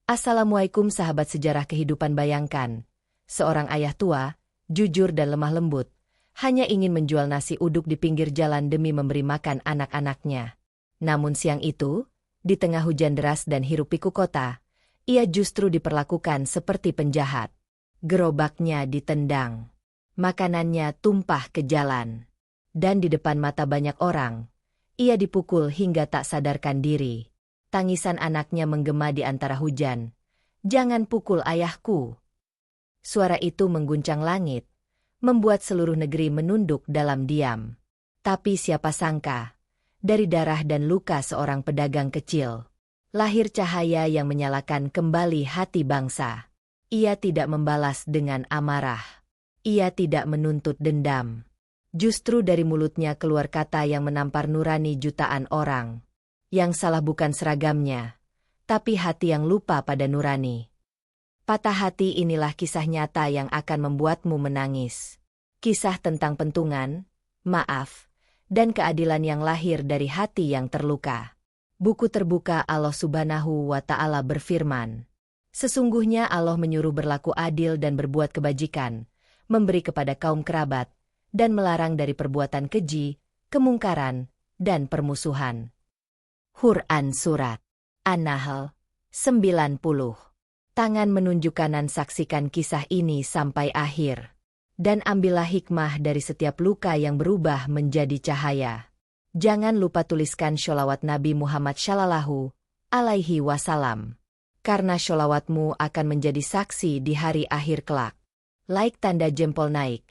Assalamualaikum sahabat sejarah kehidupan. Bayangkan, seorang ayah tua, jujur dan lemah lembut, hanya ingin menjual nasi uduk di pinggir jalan demi memberi makan anak-anaknya. Namun siang itu, di tengah hujan deras dan hiruk-pikuk kota, ia justru diperlakukan seperti penjahat. Gerobaknya ditendang, makanannya tumpah ke jalan, dan di depan mata banyak orang, ia dipukul hingga tak sadarkan diri. Tangisan anaknya menggema di antara hujan. "Jangan pukul ayahku." Suara itu mengguncang langit, membuat seluruh negeri menunduk dalam diam. Tapi siapa sangka, dari darah dan luka seorang pedagang kecil, lahir cahaya yang menyalakan kembali hati bangsa. Ia tidak membalas dengan amarah. Ia tidak menuntut dendam. Justru dari mulutnya keluar kata yang menampar nurani jutaan orang. Yang salah bukan seragamnya, tapi hati yang lupa pada nurani. Patah hati inilah kisah nyata yang akan membuatmu menangis. Kisah tentang pentungan, maaf, dan keadilan yang lahir dari hati yang terluka. Buku terbuka. Allah Subhanahu wa Ta'ala berfirman, "Sesungguhnya Allah menyuruh berlaku adil dan berbuat kebajikan, memberi kepada kaum kerabat, dan melarang dari perbuatan keji, kemungkaran, dan permusuhan." Quran Surat An-Nahl 90. Tangan menunjuk kanan, saksikan kisah ini sampai akhir. Dan ambillah hikmah dari setiap luka yang berubah menjadi cahaya. Jangan lupa tuliskan sholawat Nabi Muhammad Shallallahu Alaihi Wasallam. Karena sholawatmu akan menjadi saksi di hari akhir kelak. Like tanda jempol naik,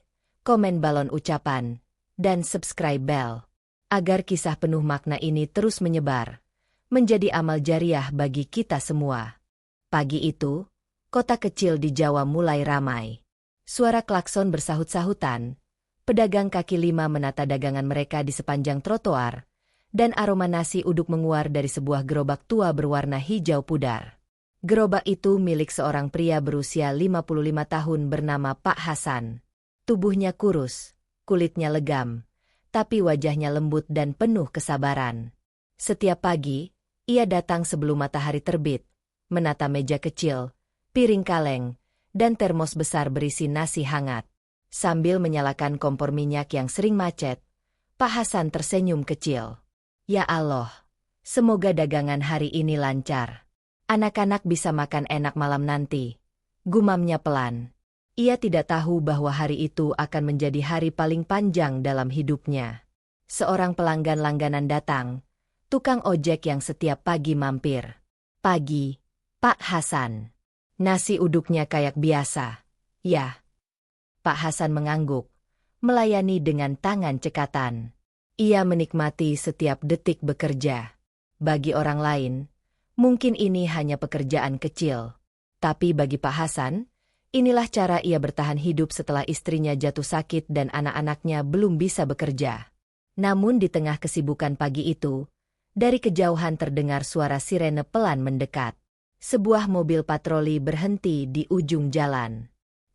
komen balon ucapan, dan subscribe bell. Agar kisah penuh makna ini terus menyebar, menjadi amal jariah bagi kita semua. Pagi itu, kota kecil di Jawa mulai ramai. Suara klakson bersahut-sahutan, pedagang kaki lima menata dagangan mereka di sepanjang trotoar, dan aroma nasi uduk menguar dari sebuah gerobak tua berwarna hijau pudar. Gerobak itu milik seorang pria berusia 55 tahun bernama Pak Hasan. Tubuhnya kurus, kulitnya legam, tapi wajahnya lembut dan penuh kesabaran. Setiap pagi, ia datang sebelum matahari terbit, menata meja kecil, piring kaleng, dan termos besar berisi nasi hangat. Sambil menyalakan kompor minyak yang sering macet, Pak Hasan tersenyum kecil. "Ya Allah, semoga dagangan hari ini lancar. Anak-anak bisa makan enak malam nanti," gumamnya pelan. Ia tidak tahu bahwa hari itu akan menjadi hari paling panjang dalam hidupnya. Seorang pelanggan langganan datang, tukang ojek yang setiap pagi mampir. "Pagi, Pak Hasan." Nasi uduknya kayak biasa. "Ya." Pak Hasan mengangguk, melayani dengan tangan cekatan. Ia menikmati setiap detik bekerja. Bagi orang lain, mungkin ini hanya pekerjaan kecil. Tapi bagi Pak Hasan, inilah cara ia bertahan hidup setelah istrinya jatuh sakit dan anak-anaknya belum bisa bekerja. Namun di tengah kesibukan pagi itu, dari kejauhan terdengar suara sirene pelan mendekat. Sebuah mobil patroli berhenti di ujung jalan.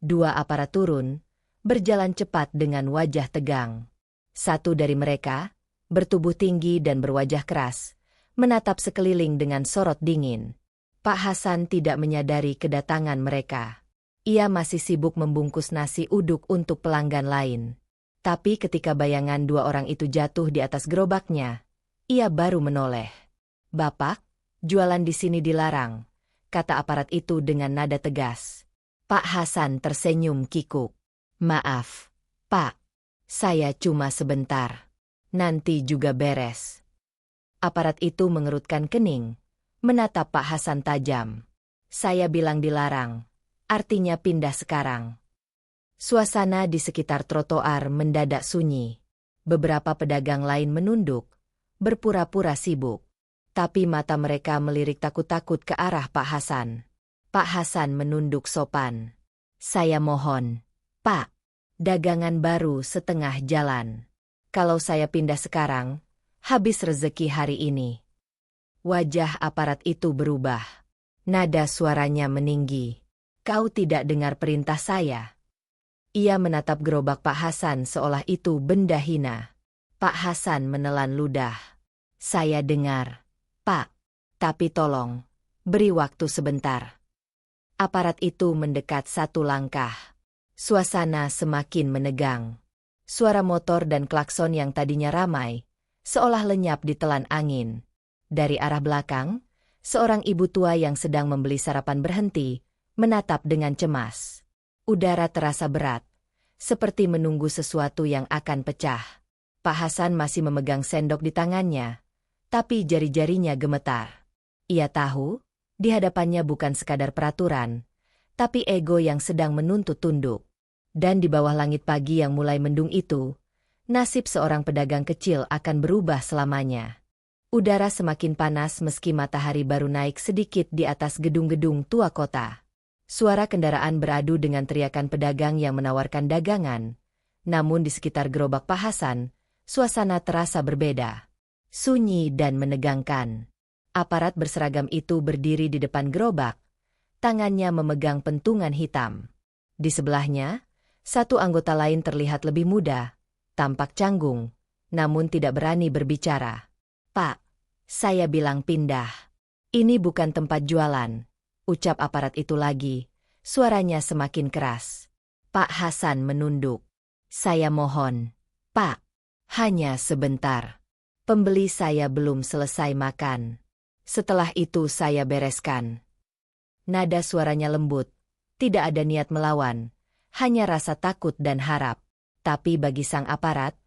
Dua aparat turun, berjalan cepat dengan wajah tegang. Satu dari mereka, bertubuh tinggi dan berwajah keras, menatap sekeliling dengan sorot dingin. Pak Hasan tidak menyadari kedatangan mereka. Ia masih sibuk membungkus nasi uduk untuk pelanggan lain. Tapi ketika bayangan dua orang itu jatuh di atas gerobaknya, ia baru menoleh. "Bapak, jualan di sini dilarang," kata aparat itu dengan nada tegas. Pak Hasan tersenyum kikuk. "Maaf, Pak. Saya cuma sebentar. Nanti juga beres." Aparat itu mengerutkan kening, menatap Pak Hasan tajam. "Saya bilang dilarang. Artinya pindah sekarang." Suasana di sekitar trotoar mendadak sunyi. Beberapa pedagang lain menunduk, berpura-pura sibuk. Tapi mata mereka melirik takut-takut ke arah Pak Hasan. Pak Hasan menunduk sopan. "Saya mohon, Pak. Dagangan baru setengah jalan. Kalau saya pindah sekarang, habis rezeki hari ini." Wajah aparat itu berubah. Nada suaranya meninggi. "Kau tidak dengar perintah saya?" Ia menatap gerobak Pak Hasan seolah itu benda hina. Pak Hasan menelan ludah. "Saya dengar, Pak. Tapi tolong, Beri waktu sebentar. Aparat itu mendekat 1 langkah. Suasana semakin menegang. Suara motor dan klakson yang tadinya ramai, seolah lenyap ditelan angin. Dari arah belakang, seorang ibu tua yang sedang membeli sarapan berhenti, menatap dengan cemas. Udara terasa berat, seperti menunggu sesuatu yang akan pecah. Pak Hasan masih memegang sendok di tangannya, tapi jari-jarinya gemetar. Ia tahu, di hadapannya bukan sekadar peraturan, tapi ego yang sedang menuntut tunduk. Dan di bawah langit pagi yang mulai mendung itu, nasib seorang pedagang kecil akan berubah selamanya. Udara semakin panas meski matahari baru naik sedikit di atas gedung-gedung tua kota. Suara kendaraan beradu dengan teriakan pedagang yang menawarkan dagangan. Namun di sekitar gerobak Pak Hasan, suasana terasa berbeda. Sunyi dan menegangkan. Aparat berseragam itu berdiri di depan gerobak. Tangannya memegang pentungan hitam. Di sebelahnya, satu anggota lain terlihat lebih muda, tampak canggung, namun tidak berani berbicara. "Pak, saya bilang pindah. Ini bukan tempat jualan," ucap aparat itu lagi, suaranya semakin keras. Pak Hasan menunduk. "Saya mohon, Pak, hanya sebentar. Pembeli saya belum selesai makan. Setelah itu saya bereskan." Nada suaranya lembut, tidak ada niat melawan, hanya rasa takut dan harap. Tapi bagi sang aparat,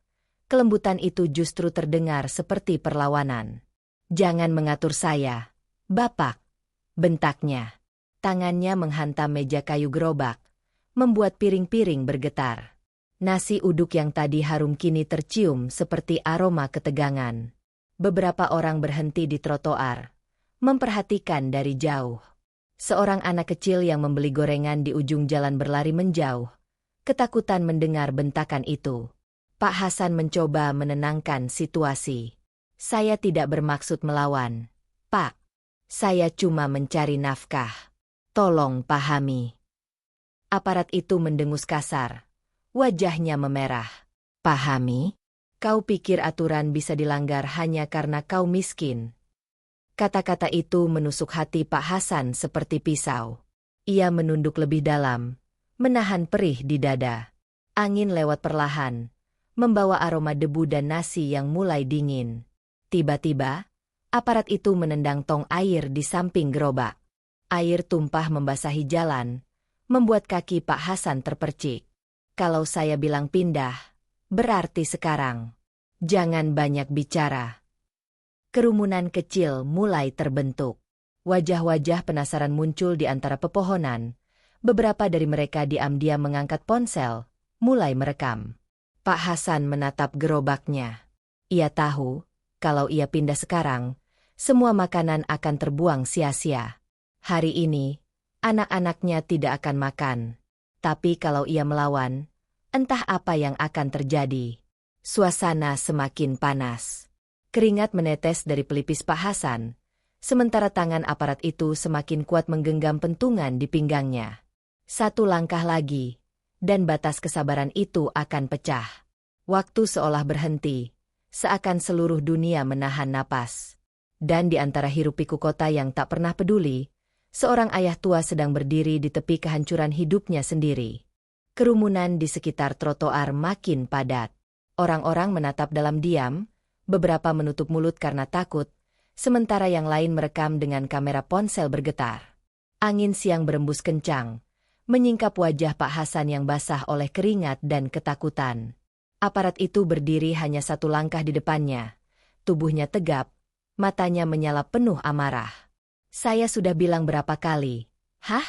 kelembutan itu justru terdengar seperti perlawanan. "Jangan mengatur saya, Bapak," bentaknya. Tangannya menghantam meja kayu gerobak, membuat piring-piring bergetar. Nasi uduk yang tadi harum kini tercium seperti aroma ketegangan. Beberapa orang berhenti di trotoar, memperhatikan dari jauh. Seorang anak kecil yang membeli gorengan di ujung jalan berlari menjauh, ketakutan mendengar bentakan itu. Pak Hasan mencoba menenangkan situasi. "Saya tidak bermaksud melawan, Pak. Saya cuma mencari nafkah. Tolong pahami." Aparat itu mendengus kasar. Wajahnya memerah. "Pahami? Kau pikir aturan bisa dilanggar hanya karena kau miskin?" Kata-kata itu menusuk hati Pak Hasan seperti pisau. Ia menunduk lebih dalam, menahan perih di dada. Angin lewat perlahan, membawa aroma debu dan nasi yang mulai dingin. Tiba-tiba, aparat itu menendang tong air di samping gerobak. Air tumpah membasahi jalan, membuat kaki Pak Hasan terpercik. "Kalau saya bilang pindah, berarti sekarang. Jangan banyak bicara." Kerumunan kecil mulai terbentuk. Wajah-wajah penasaran muncul di antara pepohonan. Beberapa dari mereka diam-diam mengangkat ponsel, mulai merekam. Pak Hasan menatap gerobaknya. Ia tahu, kalau ia pindah sekarang, semua makanan akan terbuang sia-sia. Hari ini, anak-anaknya tidak akan makan. Tapi kalau ia melawan, entah apa yang akan terjadi. Suasana semakin panas. Keringat menetes dari pelipis Pak Hasan, sementara tangan aparat itu semakin kuat menggenggam pentungan di pinggangnya. 1 langkah lagi, dan batas kesabaran itu akan pecah. Waktu seolah berhenti, seakan seluruh dunia menahan napas. Dan di antara hiruk-pikuk kota yang tak pernah peduli, seorang ayah tua sedang berdiri di tepi kehancuran hidupnya sendiri. Kerumunan di sekitar trotoar makin padat. Orang-orang menatap dalam diam, beberapa menutup mulut karena takut, sementara yang lain merekam dengan kamera ponsel bergetar. Angin siang berembus kencang, menyingkap wajah Pak Hasan yang basah oleh keringat dan ketakutan. Aparat itu berdiri hanya 1 langkah di depannya. Tubuhnya tegap, matanya menyala penuh amarah. "Saya sudah bilang berapa kali?" "Hah?"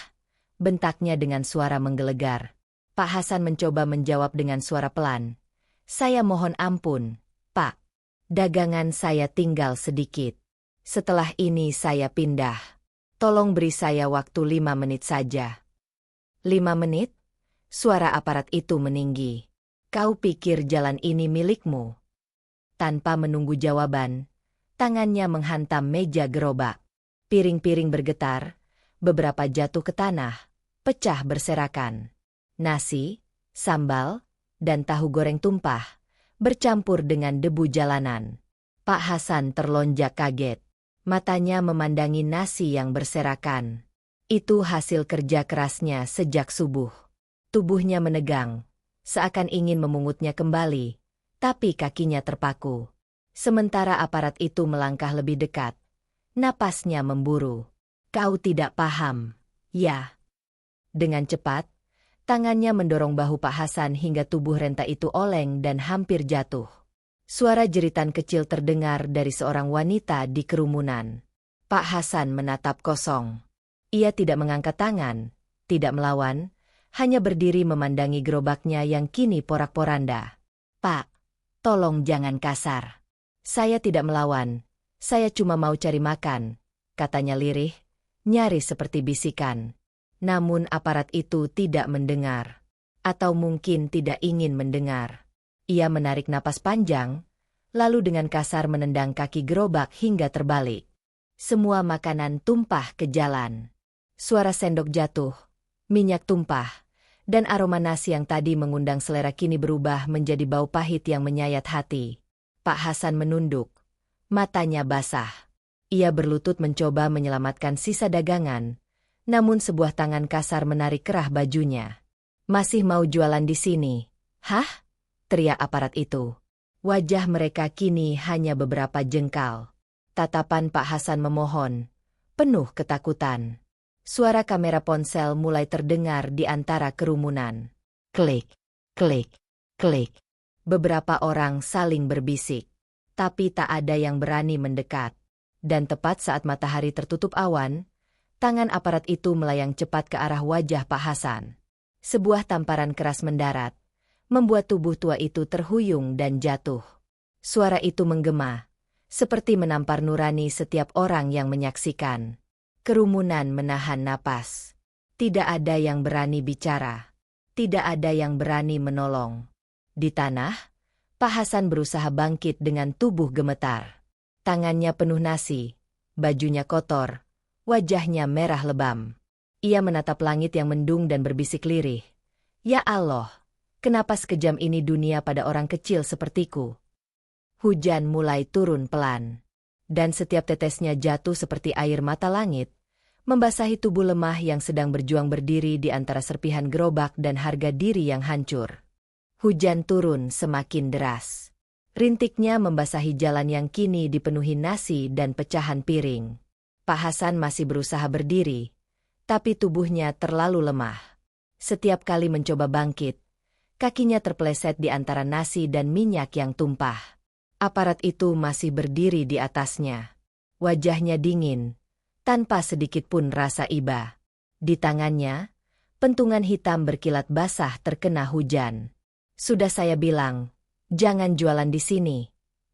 bentaknya dengan suara menggelegar. Pak Hasan mencoba menjawab dengan suara pelan. "Saya mohon ampun, Pak. Dagangan saya tinggal sedikit. Setelah ini saya pindah. Tolong beri saya waktu 5 menit saja." 5 menit? Suara aparat itu meninggi. "Kau pikir jalan ini milikmu?" Tanpa menunggu jawaban, tangannya menghantam meja gerobak. Piring-piring bergetar, beberapa jatuh ke tanah, pecah berserakan. Nasi, sambal, dan tahu goreng tumpah, bercampur dengan debu jalanan. Pak Hasan terlonjak kaget. Matanya memandangi nasi yang berserakan. Itu hasil kerja kerasnya sejak subuh. Tubuhnya menegang, seakan ingin memungutnya kembali, tapi kakinya terpaku. Sementara aparat itu melangkah lebih dekat. Napasnya memburu. Kau tidak paham, ya? Dengan cepat, tangannya mendorong bahu Pak Hasan hingga tubuh renta itu oleng dan hampir jatuh. Suara jeritan kecil terdengar dari seorang wanita di kerumunan. Pak Hasan menatap kosong. Ia tidak mengangkat tangan, tidak melawan, hanya berdiri memandangi gerobaknya yang kini porak-poranda. Pak, tolong jangan kasar. Saya tidak melawan, saya cuma mau cari makan, katanya lirih, nyaris seperti bisikan. Namun aparat itu tidak mendengar. Atau mungkin tidak ingin mendengar. Ia menarik napas panjang, lalu dengan kasar menendang kaki gerobak hingga terbalik. Semua makanan tumpah ke jalan. Suara sendok jatuh, minyak tumpah, dan aroma nasi yang tadi mengundang selera kini berubah menjadi bau pahit yang menyayat hati. Pak Hasan menunduk. Matanya basah. Ia berlutut mencoba menyelamatkan sisa dagangan, namun sebuah tangan kasar menarik kerah bajunya. Masih mau jualan di sini? Hah? Teriak aparat itu. Wajah mereka kini hanya beberapa jengkal. Tatapan Pak Hasan memohon, penuh ketakutan. Suara kamera ponsel mulai terdengar di antara kerumunan. Klik, klik, klik. Beberapa orang saling berbisik, tapi tak ada yang berani mendekat. Dan tepat saat matahari tertutup awan, tangan aparat itu melayang cepat ke arah wajah Pak Hasan. Sebuah tamparan keras mendarat, membuat tubuh tua itu terhuyung dan jatuh. Suara itu menggema, seperti menampar nurani setiap orang yang menyaksikan. Kerumunan menahan napas. Tidak ada yang berani bicara. Tidak ada yang berani menolong. Di tanah, Pak Hasan berusaha bangkit dengan tubuh gemetar. Tangannya penuh nasi, bajunya kotor, wajahnya merah lebam. Ia menatap langit yang mendung dan berbisik lirih. Ya Allah, kenapa sekejam ini dunia pada orang kecil sepertiku? Hujan mulai turun pelan, dan setiap tetesnya jatuh seperti air mata langit, membasahi tubuh lemah yang sedang berjuang berdiri di antara serpihan gerobak dan harga diri yang hancur. Hujan turun semakin deras. Rintiknya membasahi jalan yang kini dipenuhi nasi dan pecahan piring. Pak Hasan masih berusaha berdiri, tapi tubuhnya terlalu lemah. Setiap kali mencoba bangkit, kakinya terpeleset di antara nasi dan minyak yang tumpah. Aparat itu masih berdiri di atasnya. Wajahnya dingin, tanpa sedikit pun rasa iba. Di tangannya, pentungan hitam berkilat basah terkena hujan. Sudah saya bilang, jangan jualan di sini,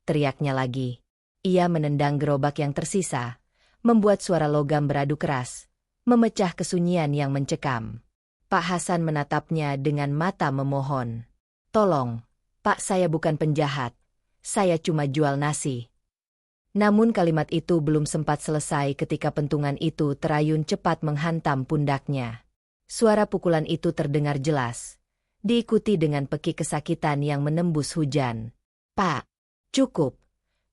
teriaknya lagi. Ia menendang gerobak yang tersisa, membuat suara logam beradu keras, memecah kesunyian yang mencekam. Pak Hasan menatapnya dengan mata memohon. Tolong, Pak, saya bukan penjahat. Saya cuma jual nasi. Namun kalimat itu belum sempat selesai ketika pentungan itu terayun cepat menghantam pundaknya. Suara pukulan itu terdengar jelas, diikuti dengan pekik kesakitan yang menembus hujan. Pak, cukup,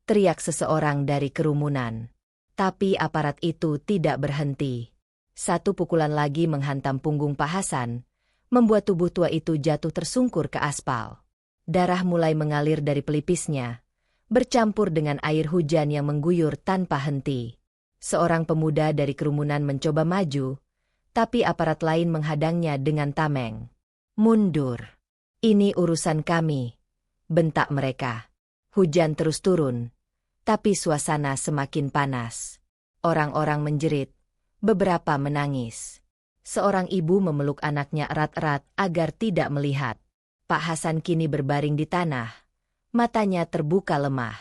teriak seseorang dari kerumunan. Tapi aparat itu tidak berhenti. Satu pukulan lagi menghantam punggung Pak Hasan, membuat tubuh tua itu jatuh tersungkur ke aspal. Darah mulai mengalir dari pelipisnya, bercampur dengan air hujan yang mengguyur tanpa henti. Seorang pemuda dari kerumunan mencoba maju, tapi aparat lain menghadangnya dengan tameng. Mundur. Ini urusan kami, bentak mereka. Hujan terus turun, tapi suasana semakin panas. Orang-orang menjerit, beberapa menangis. Seorang ibu memeluk anaknya erat-erat agar tidak melihat. Pak Hasan kini berbaring di tanah, matanya terbuka lemah.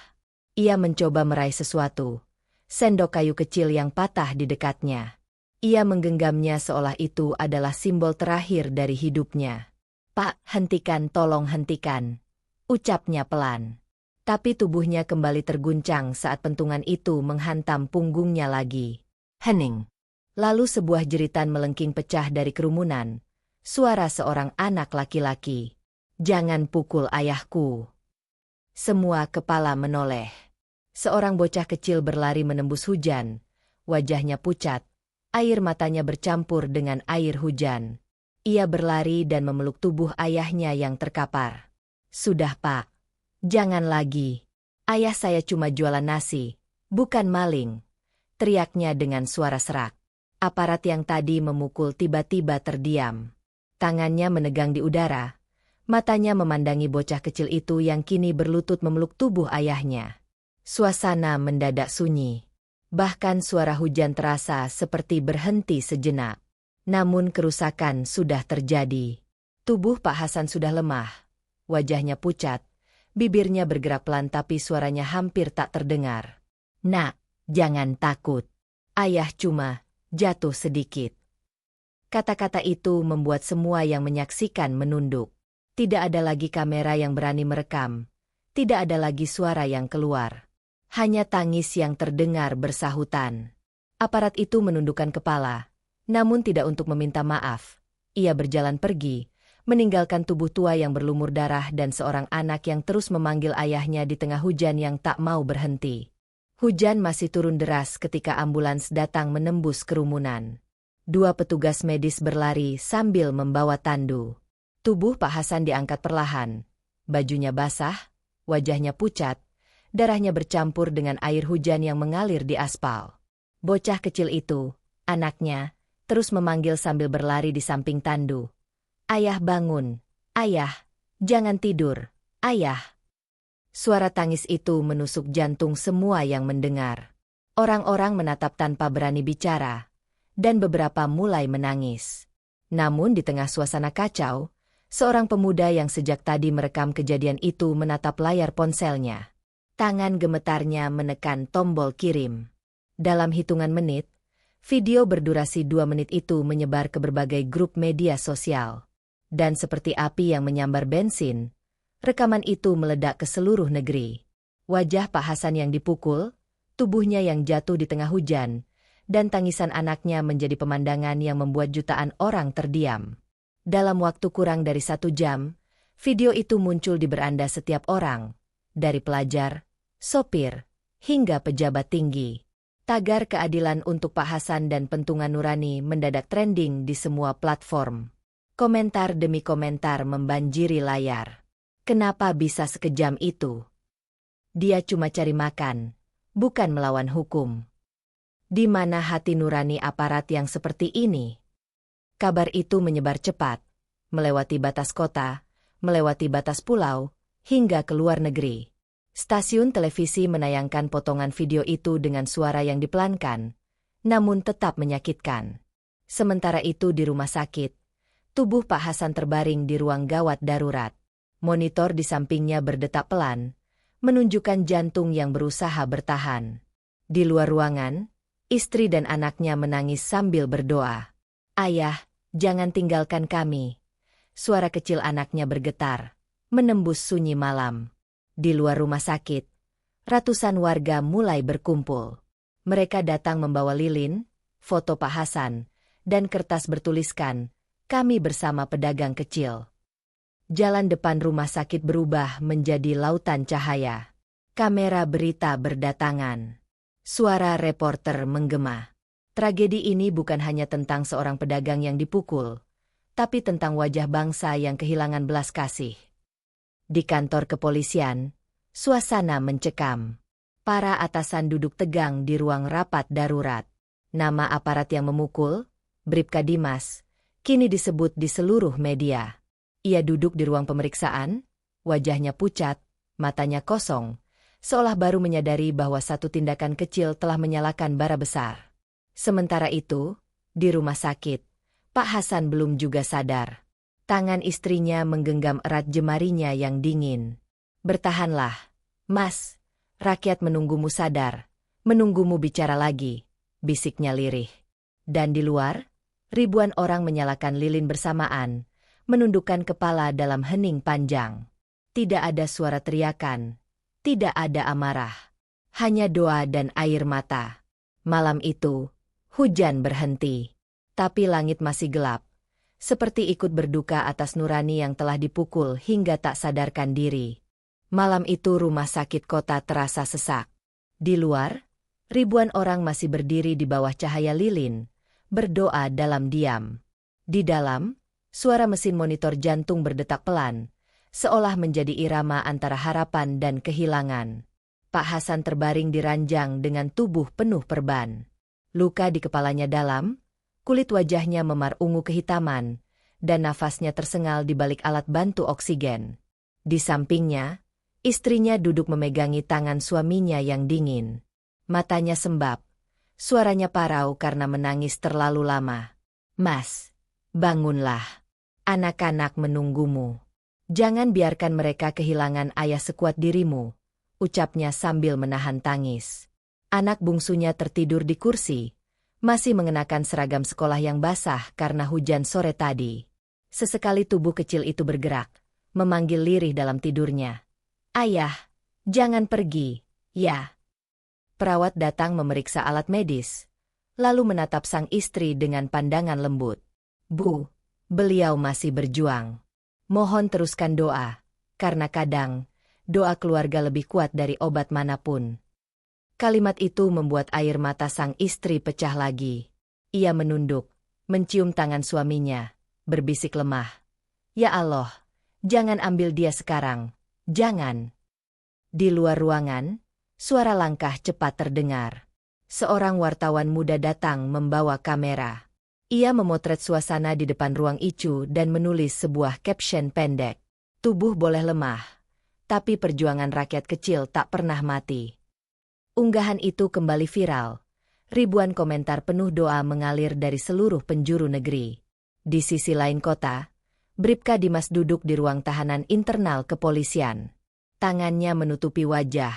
Ia mencoba meraih sesuatu, sendok kayu kecil yang patah di dekatnya. Ia menggenggamnya seolah itu adalah simbol terakhir dari hidupnya. Pak, hentikan, tolong hentikan, ucapnya pelan. Tapi tubuhnya kembali terguncang saat pentungan itu menghantam punggungnya lagi. Hening. Lalu sebuah jeritan melengking pecah dari kerumunan. Suara seorang anak laki-laki. Jangan pukul ayahku. Semua kepala menoleh. Seorang bocah kecil berlari menembus hujan, wajahnya pucat, air matanya bercampur dengan air hujan. Ia berlari dan memeluk tubuh ayahnya yang terkapar. "Sudah, Pak. Jangan lagi. Ayah saya cuma jualan nasi, bukan maling," teriaknya dengan suara serak. Aparat yang tadi memukul tiba-tiba terdiam. Tangannya menegang di udara, matanya memandangi bocah kecil itu yang kini berlutut memeluk tubuh ayahnya. Suasana mendadak sunyi. Bahkan suara hujan terasa seperti berhenti sejenak. Namun kerusakan sudah terjadi. Tubuh Pak Hasan sudah lemah, wajahnya pucat, bibirnya bergerak pelan tapi suaranya hampir tak terdengar. "Nak, jangan takut. Ayah cuma jatuh sedikit." Kata-kata itu membuat semua yang menyaksikan menunduk. Tidak ada lagi kamera yang berani merekam. Tidak ada lagi suara yang keluar. Hanya tangis yang terdengar bersahutan. Aparat itu menundukkan kepala, namun tidak untuk meminta maaf. Ia berjalan pergi, meninggalkan tubuh tua yang berlumur darah dan seorang anak yang terus memanggil ayahnya di tengah hujan yang tak mau berhenti. Hujan masih turun deras ketika ambulans datang menembus kerumunan. 2 petugas medis berlari sambil membawa tandu. Tubuh Pak Hasan diangkat perlahan. Bajunya basah, wajahnya pucat, darahnya bercampur dengan air hujan yang mengalir di aspal. Bocah kecil itu, anaknya, terus memanggil sambil berlari di samping tandu. "Ayah bangun, ayah, jangan tidur, ayah." Suara tangis itu menusuk jantung semua yang mendengar. Orang-orang menatap tanpa berani bicara, dan beberapa mulai menangis. Namun di tengah suasana kacau, seorang pemuda yang sejak tadi merekam kejadian itu menatap layar ponselnya. Tangan gemetarnya menekan tombol kirim. Dalam hitungan menit, video berdurasi 2 menit itu menyebar ke berbagai grup media sosial. Dan seperti api yang menyambar bensin, rekaman itu meledak ke seluruh negeri. Wajah Pak Hasan yang dipukul, tubuhnya yang jatuh di tengah hujan, dan tangisan anaknya menjadi pemandangan yang membuat jutaan orang terdiam. Dalam waktu kurang dari 1 jam, video itu muncul di beranda setiap orang, dari pelajar, sopir, hingga pejabat tinggi. Tagar keadilan untuk Pak Hasan dan pentungan nurani mendadak trending di semua platform. Komentar demi komentar membanjiri layar. Kenapa bisa sekejam itu? Dia cuma cari makan, bukan melawan hukum. Di mana hati nurani aparat yang seperti ini? Kabar itu menyebar cepat, melewati batas kota, melewati batas pulau, hingga ke luar negeri. Stasiun televisi menayangkan potongan video itu dengan suara yang dipelankan, namun tetap menyakitkan. Sementara itu di rumah sakit, tubuh Pak Hasan terbaring di ruang gawat darurat. Monitor di sampingnya berdetak pelan, menunjukkan jantung yang berusaha bertahan. Di luar ruangan, istri dan anaknya menangis sambil berdoa. "Ayah, jangan tinggalkan kami." Suara kecil anaknya bergetar, menembus sunyi malam. Di luar rumah sakit, ratusan warga mulai berkumpul. Mereka datang membawa lilin, foto Pak Hasan, dan kertas bertuliskan, "Kami bersama pedagang kecil." Jalan depan rumah sakit berubah menjadi lautan cahaya. Kamera berita berdatangan. Suara reporter menggema. Tragedi ini bukan hanya tentang seorang pedagang yang dipukul, tapi tentang wajah bangsa yang kehilangan belas kasih. Di kantor kepolisian, suasana mencekam. Para atasan duduk tegang di ruang rapat darurat. Nama aparat yang memukul, Bribka Dimas, kini disebut di seluruh media. Ia duduk di ruang pemeriksaan, wajahnya pucat, matanya kosong, seolah baru menyadari bahwa satu tindakan kecil telah menyalakan bara besar. Sementara itu, di rumah sakit, Pak Hasan belum juga sadar. Tangan istrinya menggenggam erat jemarinya yang dingin. "Bertahanlah, Mas. Rakyat menunggumu sadar, menunggumu bicara lagi," bisiknya lirih. Dan di luar, ribuan orang menyalakan lilin bersamaan, menundukkan kepala dalam hening panjang. Tidak ada suara teriakan, tidak ada amarah, hanya doa dan air mata. Malam itu, hujan berhenti, tapi langit masih gelap, seperti ikut berduka atas nurani yang telah dipukul hingga tak sadarkan diri. Malam itu rumah sakit kota terasa sesak. Di luar, ribuan orang masih berdiri di bawah cahaya lilin, berdoa dalam diam. Di dalam, suara mesin monitor jantung berdetak pelan, seolah menjadi irama antara harapan dan kehilangan. Pak Hasan terbaring di ranjang dengan tubuh penuh perban. Luka di kepalanya dalam, kulit wajahnya memar ungu kehitaman, dan nafasnya tersengal di balik alat bantu oksigen. Di sampingnya, istrinya duduk memegangi tangan suaminya yang dingin. Matanya sembab, suaranya parau karena menangis terlalu lama. "Mas, bangunlah. Anak-anak menunggumu. Jangan biarkan mereka kehilangan ayah sekuat dirimu," ucapnya sambil menahan tangis. Anak bungsunya tertidur di kursi, masih mengenakan seragam sekolah yang basah karena hujan sore tadi. Sesekali tubuh kecil itu bergerak, memanggil lirih dalam tidurnya. "Ayah, jangan pergi, ya." Perawat datang memeriksa alat medis, lalu menatap sang istri dengan pandangan lembut. "Bu, beliau masih berjuang. Mohon teruskan doa, karena kadang doa keluarga lebih kuat dari obat manapun." Kalimat itu membuat air mata sang istri pecah lagi. Ia menunduk, mencium tangan suaminya, berbisik lemah. "Ya Allah, jangan ambil dia sekarang, jangan." Di luar ruangan, suara langkah cepat terdengar. Seorang wartawan muda datang membawa kamera. Ia memotret suasana di depan ruang Icu dan menulis sebuah caption pendek. "Tubuh boleh lemah, tapi perjuangan rakyat kecil tak pernah mati." Unggahan itu kembali viral. Ribuan komentar penuh doa mengalir dari seluruh penjuru negeri. Di sisi lain kota, Bribka Dimas duduk di ruang tahanan internal kepolisian. Tangannya menutupi wajah.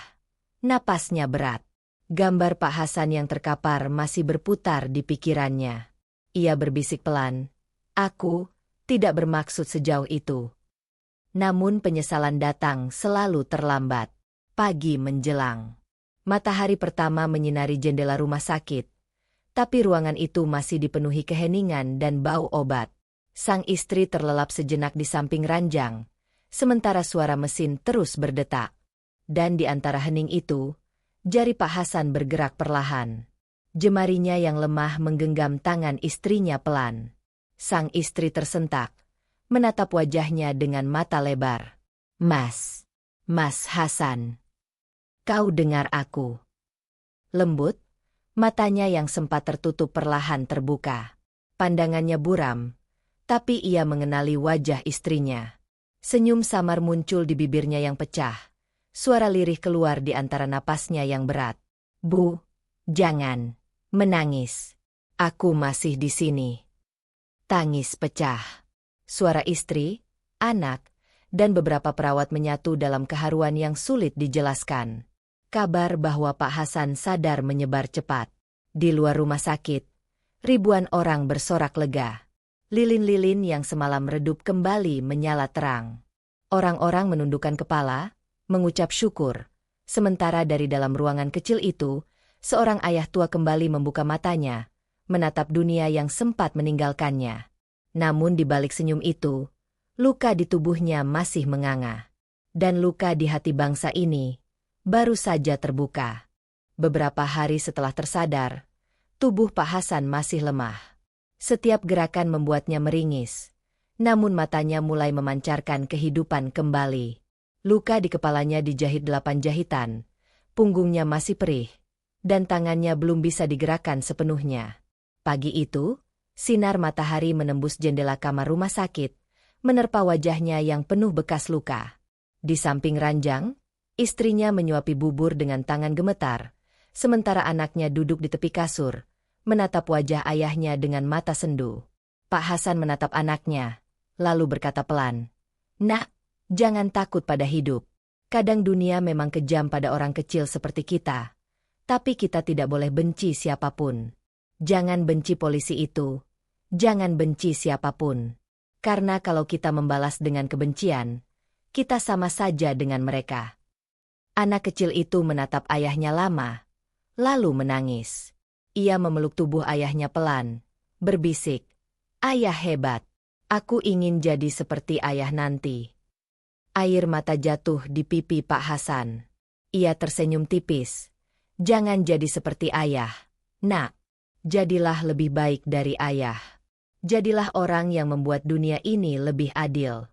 Napasnya berat. Gambar Pak Hasan yang terkapar masih berputar di pikirannya. Ia berbisik pelan, "Aku tidak bermaksud sejauh itu." Namun penyesalan datang selalu terlambat. Pagi menjelang. Matahari pertama menyinari jendela rumah sakit, tapi ruangan itu masih dipenuhi keheningan dan bau obat. Sang istri terlelap sejenak di samping ranjang, sementara suara mesin terus berdetak. Dan di antara hening itu, jari Pak Hasan bergerak perlahan. Jemarinya yang lemah menggenggam tangan istrinya pelan. Sang istri tersentak, menatap wajahnya dengan mata lebar. Mas Hasan. Kau dengar aku?" Lembut, matanya yang sempat tertutup perlahan terbuka. Pandangannya buram, tapi ia mengenali wajah istrinya. Senyum samar muncul di bibirnya yang pecah. Suara lirih keluar di antara napasnya yang berat. "Bu, jangan menangis. Aku masih di sini." Tangis pecah. Suara istri, anak, dan beberapa perawat menyatu dalam keharuan yang sulit dijelaskan. Kabar bahwa Pak Hasan sadar menyebar cepat. Di luar rumah sakit, ribuan orang bersorak lega. Lilin-lilin yang semalam redup kembali menyala terang. Orang-orang menundukkan kepala, mengucap syukur. Sementara dari dalam ruangan kecil itu, seorang ayah tua kembali membuka matanya, menatap dunia yang sempat meninggalkannya. Namun di balik senyum itu, luka di tubuhnya masih menganga. Dan luka di hati bangsa ini baru saja terbuka. Beberapa hari setelah tersadar, tubuh Pak Hasan masih lemah. Setiap gerakan membuatnya meringis, namun matanya mulai memancarkan kehidupan kembali. Luka di kepalanya dijahit 8 jahitan, punggungnya masih perih, dan tangannya belum bisa digerakkan sepenuhnya. Pagi itu, sinar matahari menembus jendela kamar rumah sakit, menerpa wajahnya yang penuh bekas luka. Di samping ranjang, istrinya menyuapi bubur dengan tangan gemetar, sementara anaknya duduk di tepi kasur, menatap wajah ayahnya dengan mata sendu. Pak Hasan menatap anaknya, lalu berkata pelan, "Nak, jangan takut pada hidup. Kadang dunia memang kejam pada orang kecil seperti kita, tapi kita tidak boleh benci siapapun. Jangan benci polisi itu, jangan benci siapapun. Karena kalau kita membalas dengan kebencian, kita sama saja dengan mereka." Anak kecil itu menatap ayahnya lama, lalu menangis. Ia memeluk tubuh ayahnya pelan, berbisik, "Ayah hebat. Aku ingin jadi seperti ayah nanti." Air mata jatuh di pipi Pak Hasan. Ia tersenyum tipis. Jangan jadi seperti ayah. Nak, jadilah lebih baik dari ayah. Jadilah orang yang membuat dunia ini lebih adil.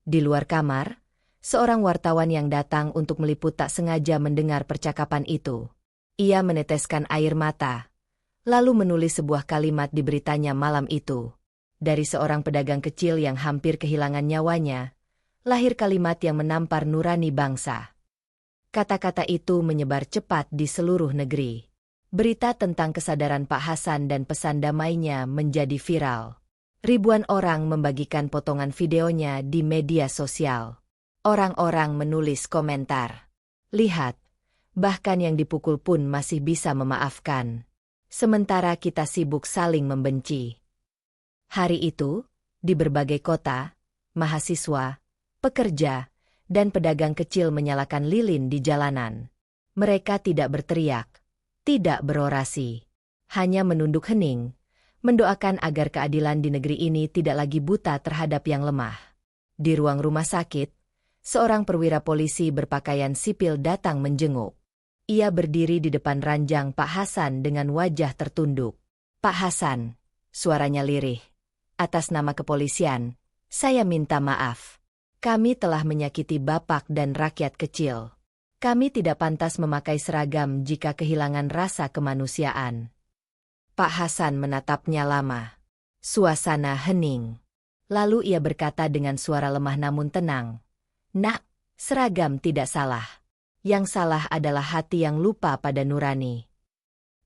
Di luar kamar, seorang wartawan yang datang untuk meliput tak sengaja mendengar percakapan itu. Ia meneteskan air mata, lalu menulis sebuah kalimat di beritanya malam itu. Dari seorang pedagang kecil yang hampir kehilangan nyawanya, lahir kalimat yang menampar nurani bangsa. Kata-kata itu menyebar cepat di seluruh negeri. Berita tentang kesadaran Pak Hasan dan pesan damainya menjadi viral. Ribuan orang membagikan potongan videonya di media sosial. Orang-orang menulis komentar. Lihat, bahkan yang dipukul pun masih bisa memaafkan. Sementara kita sibuk saling membenci. Hari itu, di berbagai kota, mahasiswa, pekerja, dan pedagang kecil menyalakan lilin di jalanan. Mereka tidak berteriak, tidak berorasi, hanya menunduk hening, mendoakan agar keadilan di negeri ini tidak lagi buta terhadap yang lemah. Di ruang rumah sakit, seorang perwira polisi berpakaian sipil datang menjenguk. Ia berdiri di depan ranjang Pak Hasan dengan wajah tertunduk. "Pak Hasan," suaranya lirih, "atas nama kepolisian, saya minta maaf. Kami telah menyakiti Bapak dan rakyat kecil. Kami tidak pantas memakai seragam jika kehilangan rasa kemanusiaan." Pak Hasan menatapnya lama. Suasana hening. Lalu ia berkata dengan suara lemah namun tenang, "Nak, seragam tidak salah. Yang salah adalah hati yang lupa pada nurani."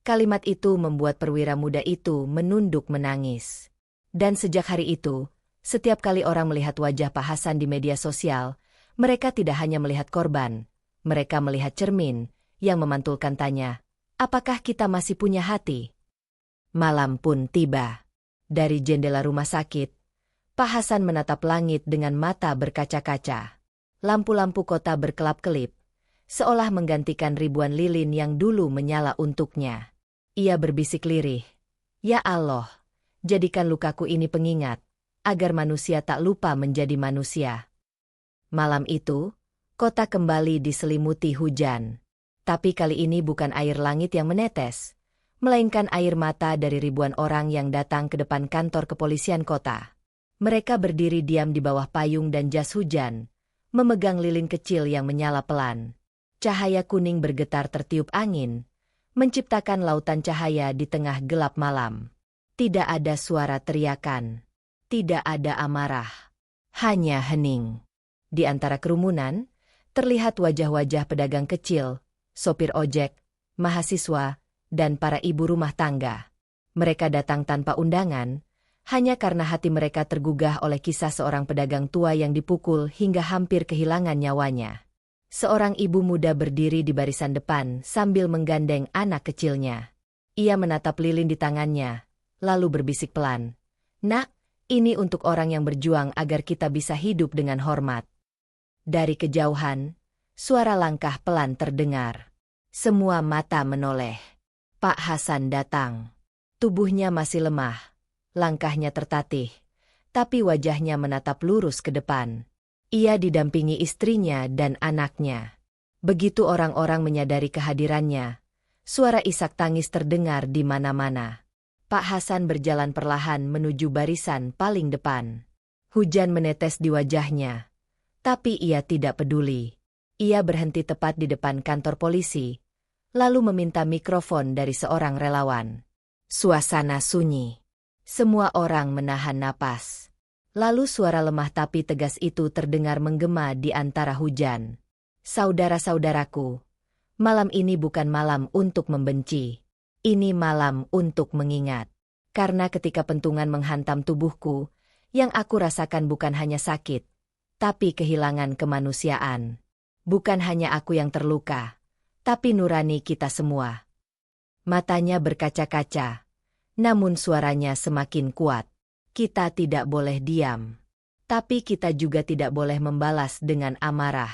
Kalimat itu membuat perwira muda itu menunduk menangis. Dan sejak hari itu, setiap kali orang melihat wajah Pak Hasan di media sosial, mereka tidak hanya melihat korban, mereka melihat cermin yang memantulkan tanya, "Apakah kita masih punya hati?" Malam pun tiba. Dari jendela rumah sakit, Pak Hasan menatap langit dengan mata berkaca-kaca. Lampu-lampu kota berkelap-kelip, seolah menggantikan ribuan lilin yang dulu menyala untuknya. Ia berbisik lirih, "Ya Allah, jadikan lukaku ini pengingat, agar manusia tak lupa menjadi manusia." Malam itu, kota kembali diselimuti hujan. Tapi kali ini bukan air langit yang menetes, melainkan air mata dari ribuan orang yang datang ke depan kantor kepolisian kota. Mereka berdiri diam di bawah payung dan jas hujan, memegang lilin kecil yang menyala pelan. Cahaya kuning bergetar tertiup angin, menciptakan lautan cahaya di tengah gelap malam. Tidak ada suara teriakan, tidak ada amarah, hanya hening. Di antara kerumunan, terlihat wajah-wajah pedagang kecil, sopir ojek, mahasiswa, dan para ibu rumah tangga. Mereka datang tanpa undangan, hanya karena hati mereka tergugah oleh kisah seorang pedagang tua yang dipukul hingga hampir kehilangan nyawanya. Seorang ibu muda berdiri di barisan depan sambil menggandeng anak kecilnya. Ia menatap lilin di tangannya, lalu berbisik pelan, "Nak, ini untuk orang yang berjuang agar kita bisa hidup dengan hormat." Dari kejauhan, suara langkah pelan terdengar. Semua mata menoleh. Pak Hasan datang. Tubuhnya masih lemah, langkahnya tertatih, tapi wajahnya menatap lurus ke depan. Ia didampingi istrinya dan anaknya. Begitu orang-orang menyadari kehadirannya, suara isak tangis terdengar di mana-mana. Pak Hasan berjalan perlahan menuju barisan paling depan. Hujan menetes di wajahnya, tapi ia tidak peduli. Ia berhenti tepat di depan kantor polisi, lalu meminta mikrofon dari seorang relawan. Suasana sunyi. Semua orang menahan napas. Lalu suara lemah tapi tegas itu terdengar menggema di antara hujan. "Saudara-saudaraku, malam ini bukan malam untuk membenci. Ini malam untuk mengingat. Karena ketika pentungan menghantam tubuhku, yang aku rasakan bukan hanya sakit, tapi kehilangan kemanusiaan. Bukan hanya aku yang terluka, tapi nurani kita semua." Matanya berkaca-kaca, namun suaranya semakin kuat. Kita tidak boleh diam. Tapi kita juga tidak boleh membalas dengan amarah.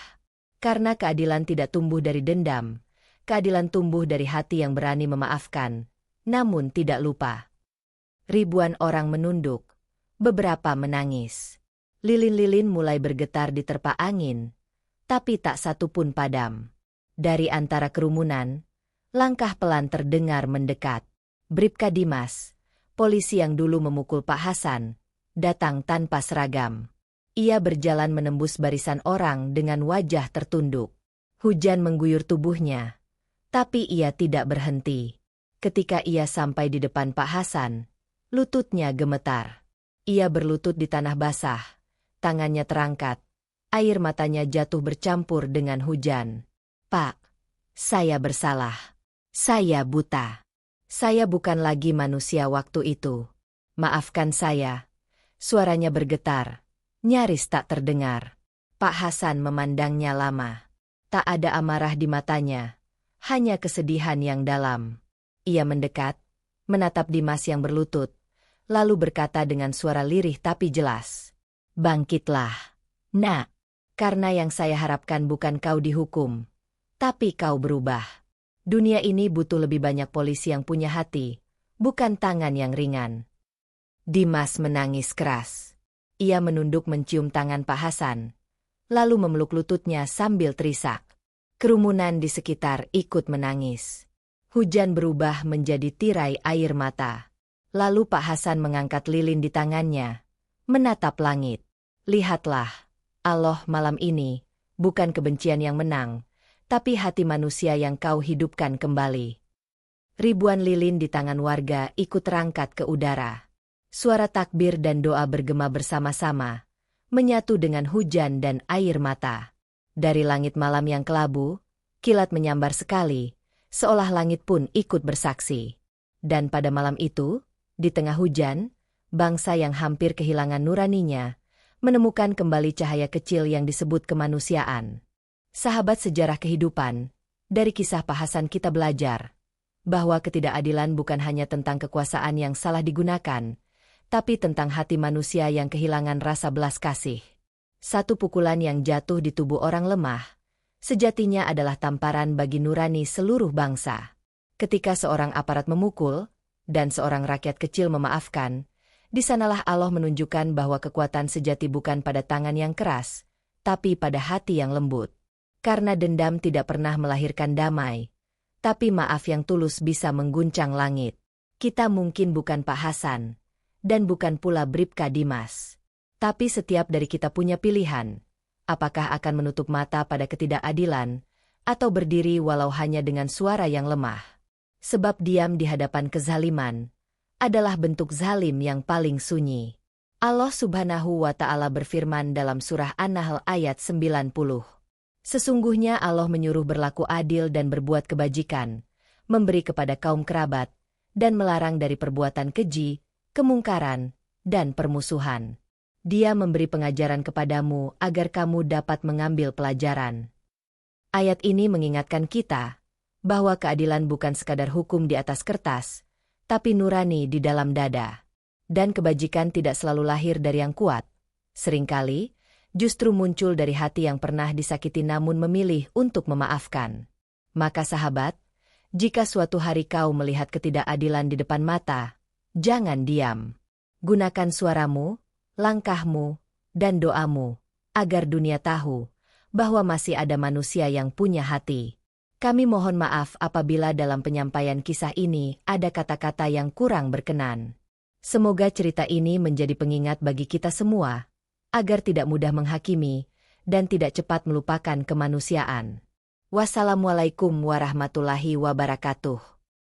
Karena keadilan tidak tumbuh dari dendam. Keadilan tumbuh dari hati yang berani memaafkan, namun tidak lupa. Ribuan orang menunduk, beberapa menangis. Lilin-lilin mulai bergetar diterpa angin, tapi tak satu pun padam. Dari antara kerumunan, Langkah pelan terdengar mendekat. Bribka Dimas, polisi yang dulu memukul Pak Hasan, datang tanpa seragam. Ia berjalan menembus barisan orang dengan wajah tertunduk. Hujan mengguyur tubuhnya, tapi ia tidak berhenti. Ketika ia sampai di depan Pak Hasan, lututnya gemetar. Ia berlutut di tanah basah, tangannya terangkat, air matanya jatuh bercampur dengan hujan. "Pak, saya bersalah. Saya buta. Saya bukan lagi manusia waktu itu. Maafkan saya." Suaranya bergetar, nyaris tak terdengar. Pak Hasan memandangnya lama. Tak ada amarah di matanya, hanya kesedihan yang dalam. Ia mendekat, menatap Dimas yang berlutut, lalu berkata dengan suara lirih tapi jelas, "Bangkitlah, Nak. Karena yang saya harapkan bukan kau dihukum, tapi kau berubah. Dunia ini butuh lebih banyak polisi yang punya hati, bukan tangan yang ringan." Dimas menangis keras. Ia menunduk mencium tangan Pak Hasan, lalu memeluk lututnya sambil terisak. Kerumunan di sekitar ikut menangis. Hujan berubah menjadi tirai air mata. Lalu Pak Hasan mengangkat lilin di tangannya, menatap langit. "Lihatlah, Allah, malam ini, bukan kebencian yang menang, tapi hati manusia yang kau hidupkan kembali." Ribuan lilin di tangan warga ikut terangkat ke udara. Suara takbir dan doa bergema bersama-sama, menyatu dengan hujan dan air mata. Dari langit malam yang kelabu, kilat menyambar sekali, seolah langit pun ikut bersaksi. Dan pada malam itu, di tengah hujan, bangsa yang hampir kehilangan nuraninya, menemukan kembali cahaya kecil yang disebut kemanusiaan. Sahabat sejarah kehidupan, dari kisah Pak Hasan kita belajar bahwa ketidakadilan bukan hanya tentang kekuasaan yang salah digunakan, tapi tentang hati manusia yang kehilangan rasa belas kasih. Satu pukulan yang jatuh di tubuh orang lemah, sejatinya adalah tamparan bagi nurani seluruh bangsa. Ketika seorang aparat memukul, dan seorang rakyat kecil memaafkan, di sanalah Allah menunjukkan bahwa kekuatan sejati bukan pada tangan yang keras, tapi pada hati yang lembut. Karena dendam tidak pernah melahirkan damai, tapi maaf yang tulus bisa mengguncang langit. Kita mungkin bukan Pak Hasan, dan bukan pula Bribka Dimas. Tapi setiap dari kita punya pilihan. Apakah akan menutup mata pada ketidakadilan, atau berdiri walau hanya dengan suara yang lemah? Sebab diam di hadapan kezaliman adalah bentuk zalim yang paling sunyi. Allah Subhanahu wa Ta'ala berfirman dalam surah An-Nahl ayat 90. Sesungguhnya Allah menyuruh berlaku adil dan berbuat kebajikan, memberi kepada kaum kerabat, dan melarang dari perbuatan keji, kemungkaran, dan permusuhan. Dia memberi pengajaran kepadamu agar kamu dapat mengambil pelajaran. Ayat ini mengingatkan kita bahwa keadilan bukan sekadar hukum di atas kertas, tapi nurani di dalam dada. Dan kebajikan tidak selalu lahir dari yang kuat. Seringkali, justru muncul dari hati yang pernah disakiti namun memilih untuk memaafkan. Maka sahabat, jika suatu hari kau melihat ketidakadilan di depan mata, jangan diam. Gunakan suaramu, langkahmu, dan doamu, agar dunia tahu bahwa masih ada manusia yang punya hati. Kami mohon maaf apabila dalam penyampaian kisah ini ada kata-kata yang kurang berkenan. Semoga cerita ini menjadi pengingat bagi kita semua, agar tidak mudah menghakimi dan tidak cepat melupakan kemanusiaan. Wassalamualaikum warahmatullahi wabarakatuh.